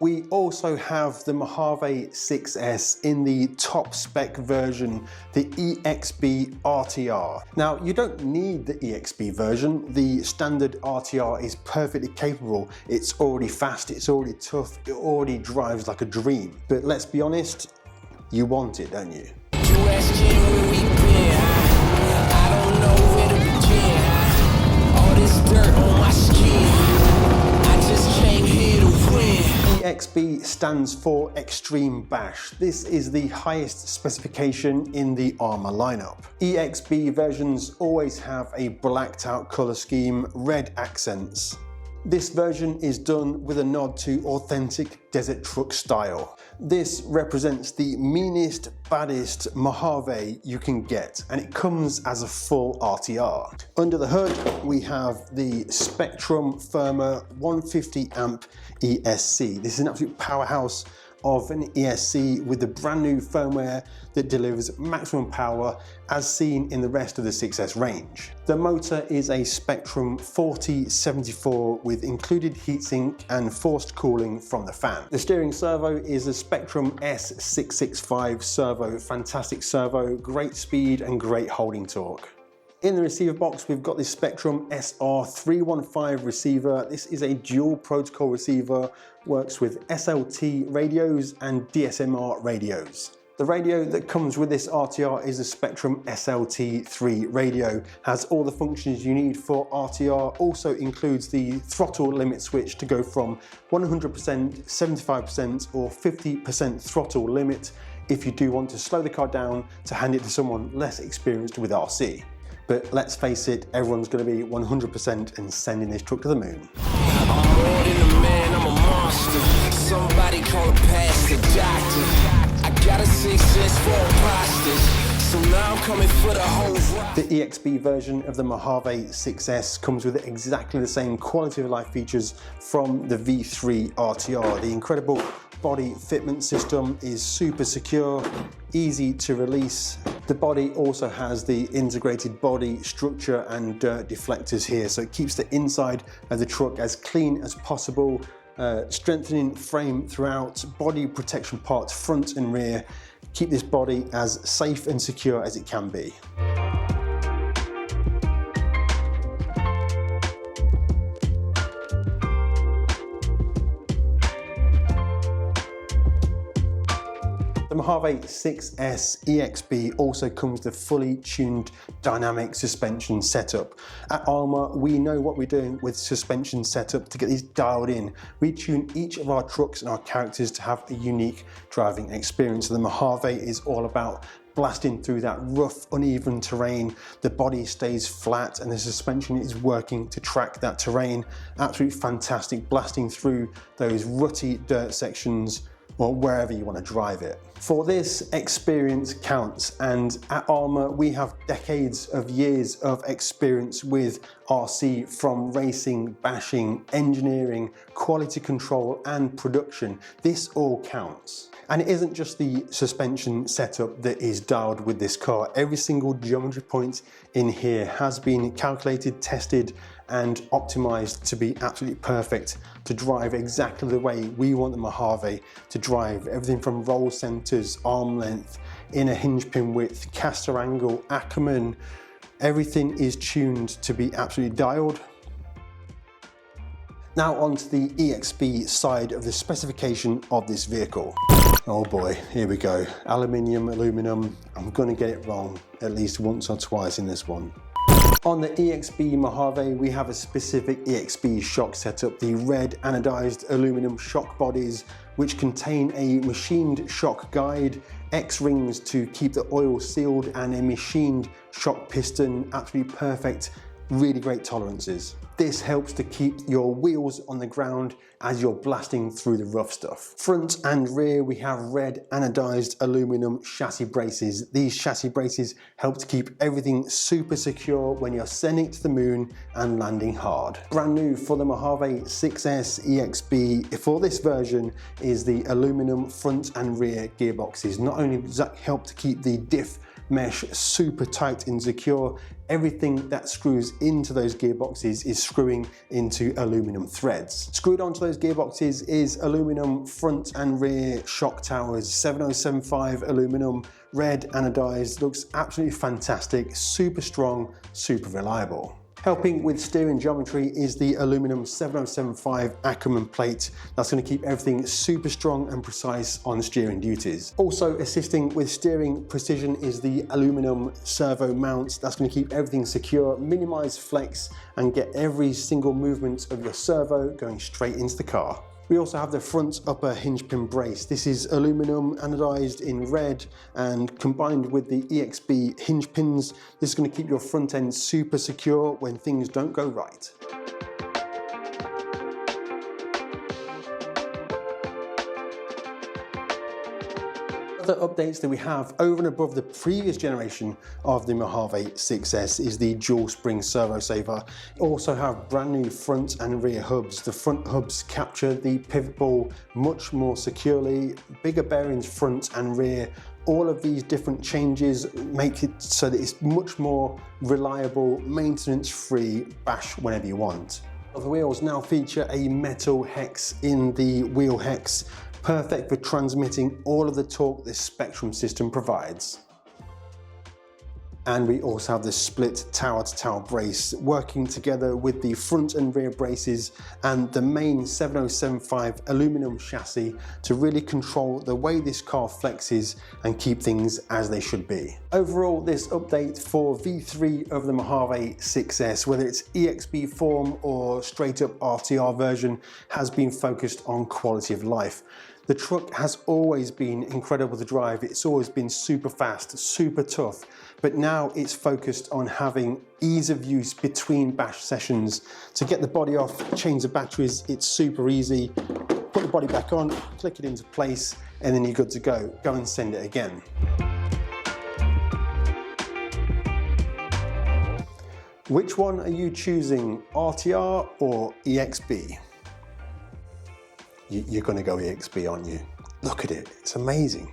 We also have the Mojave 6S in the top spec version, the EXB RTR. Now, you don't need the EXB version. The standard RTR is perfectly capable. It's already fast, it's already tough, it already drives like a dream. But let's be honest, you want it, don't you? I don't know where to begin. All this dirt on my skin. I just came here to win. EXB stands for Extreme Bash. This is the highest specification in the ARRMA lineup. EXB versions always have a blacked out color scheme, red accents. This version is done with a nod to authentic desert truck style. This represents the meanest, baddest Mojave you can get, and it comes as a full RTR. Under the hood, we have the Spektrum firmware 150 amp ESC. This is an absolute powerhouse of an ESC with the brand new firmware that delivers maximum power as seen in the rest of the 6S range. The motor is a Spektrum 4074 with included heatsink and forced cooling from the fan. The steering servo is a Spektrum S665 servo, fantastic servo, great speed and great holding torque. In the receiver box, we've got the Spektrum SR315 receiver. This is a dual protocol receiver, works with SLT radios and DSMR radios. The radio that comes with this RTR is the Spektrum SLT3 radio, has all the functions you need for RTR, also includes the throttle limit switch to go from 100%, 75% or 50% throttle limit if you do want to slow the car down to hand it to someone less experienced with RC. But let's face it, everyone's going to be 100% and sending this truck to the moon. I'm more than a man, I'm a monster. Somebody call a pastor, doctor. I got a 6S for imposters, so now I'm coming for the whole rock. The EXB version of the Mojave 6S comes with exactly the same quality of life features from the V3 RTR. The incredible body fitment system is super secure, easy to release. The body also has the integrated body structure and dirt deflectors here, so it keeps the inside of the truck as clean as possible, strengthening frame throughout, body protection parts front and rear, keep this body as safe and secure as it can be. The Mojave 6S EXB also comes with a fully tuned dynamic suspension setup. At ARRMA, we know what we're doing with suspension setup to get these dialed in. We tune each of our trucks and our characters to have a unique driving experience. The Mojave is all about blasting through that rough, uneven terrain. The body stays flat and the suspension is working to track that terrain. Absolutely fantastic, blasting through those rutty dirt sections or wherever you want to drive it. For this, experience counts, and at ARRMA we have decades of years of experience with RC, from racing, bashing, engineering, quality control and production. This all counts. And it isn't just the suspension setup that is dialed with this car. Every single geometry point in here has been calculated, tested and optimized to be absolutely perfect to drive exactly the way we want the Mojave to drive. Everything from roll centers, arm length, inner hinge pin width, caster angle, Ackerman, everything is tuned to be absolutely dialed. Now onto the EXB side of the specification of this vehicle. Oh boy, here we go. Aluminium, aluminum. I'm gonna get it wrong at least once or twice in this one. On the EXB Mojave, we have a specific EXB shock setup, the red anodized aluminum shock bodies, which contain a machined shock guide, X-rings to keep the oil sealed, and a machined shock piston. Absolutely perfect, really great tolerances. This helps to keep your wheels on the ground as you're blasting through the rough stuff. Front and rear, we have red anodized aluminum chassis braces. These chassis braces help to keep everything super secure when you're sending it to the moon and landing hard. Brand new for the Mojave 6S EXB for this version is the aluminum front and rear gearboxes. Not only does that help to keep the diff mesh super tight and secure. Everything that screws into those gearboxes is screwing into aluminum threads. Screwed onto those gearboxes is aluminum front and rear shock towers, 7075 aluminum, red anodized, looks absolutely fantastic, super strong, super reliable. Helping with steering geometry is the aluminum 7075 ARRMA plate. That's going to keep everything super strong and precise on steering duties. Also assisting with steering precision is the aluminum servo mount. That's going to keep everything secure, minimize flex, and get every single movement of your servo going straight into the car. We also have the front upper hinge pin brace. This is aluminum anodized in red, and combined with the EXB hinge pins, this is going to keep your front end super secure when things don't go right. Other updates that we have over and above the previous generation of the Mojave 6S is the dual spring servo saver. Also have brand new front and rear hubs. The front hubs capture the pivot ball much more securely, bigger bearings front and rear. All of these different changes make it so that it's much more reliable, maintenance-free bash whenever you want. The wheels now feature a metal hex in the wheel hex, perfect for transmitting all of the torque this Spektrum system provides. And we also have the split tower-to-tower brace working together with the front and rear braces and the main 7075 aluminum chassis to really control the way this car flexes and keep things as they should be. Overall, this update for V3 of the Mojave 6S, whether it's EXB form or straight up RTR version, has been focused on quality of life. The truck has always been incredible to drive. It's always been super fast, super tough, but now it's focused on having ease of use between bash sessions. To get the body off, change the batteries, it's super easy. Put the body back on, click it into place, and then you're good to go. Go and send it again. Which one are you choosing, RTR or EXB? You're going to go EXB, aren't you? Look at it, it's amazing.